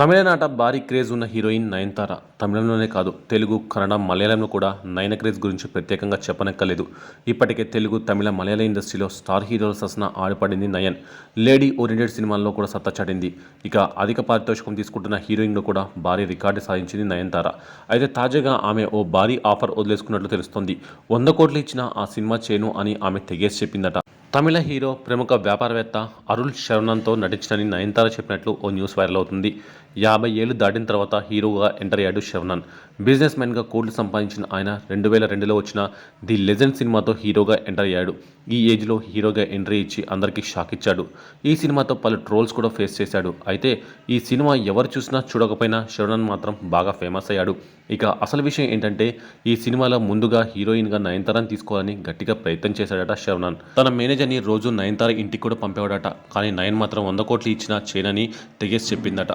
తమిళనాట భారీ క్రేజ్ ఉన్న హీరోయిన్ నయనతార. తమిళంలోనే కాదు, తెలుగు, కన్నడ, మలయాళంలో కూడా నయన క్రేజ్ గురించి ప్రత్యేకంగా చెప్పనక్కర్లేదు. ఇప్పటికే తెలుగు, తమిళ, మలయాళ ఇండస్ట్రీలో స్టార్ హీరోల సరసన ఆడిపడింది నయన్. లేడీ ఓరియంటెడ్ సినిమాల్లో కూడా సత్తా చాటింది. ఇక అధిక పారితోషికం తీసుకుంటున్న హీరోయిన్లో కూడా భారీ రికార్డు సాధించింది నయనతార. అయితే తాజాగా ఆమె ఓ భారీ ఆఫర్ వదిలేసుకున్నట్లు తెలుస్తోంది. 100 కోట్లు ఇచ్చినా ఆ సినిమా చేయను అని ఆమె తెగేసి చెప్పిందట. తమిళ హీరో, ప్రముఖ వ్యాపారవేత్త అరుళ్ శరవణన్తో నటించనని నయనతార చెప్పినట్లు ఓ న్యూస్ వైరల్ అవుతుంది. 50 ఏళ్లు దాటిన తర్వాత హీరోగా ఎంటర్ అయ్యాడు శరవణన్. బిజినెస్ మ్యాన్గా కోట్లు సంపాదించిన ఆయన 2002లో వచ్చిన ది లెజెండ్ సినిమాతో హీరోగా ఎంటర్ అయ్యాడు. ఈ ఏజ్లో హీరోగా ఎంట్రీ ఇచ్చి అందరికీ షాక్ ఇచ్చాడు. ఈ సినిమాతో పలు ట్రోల్స్ కూడా ఫేస్ చేశాడు. అయితే ఈ సినిమా ఎవరు చూసినా చూడకపోయినా శరవణన్ మాత్రం బాగా ఫేమస్ అయ్యాడు. ఇక అసలు విషయం ఏంటంటే, ఈ సినిమాలో ముందుగా హీరోయిన్గా నయనతారని తీసుకోవాలని గట్టిగా ప్రయత్నం చేశాడట శరవణన్. తన మేనేజర్ని రోజు నయనతార ఇంటికి కూడా పంపేవాడట. కానీ నయన్ మాత్రం 100 కోట్లు ఇచ్చినా చేయనని తెగేసి చెప్పిందట.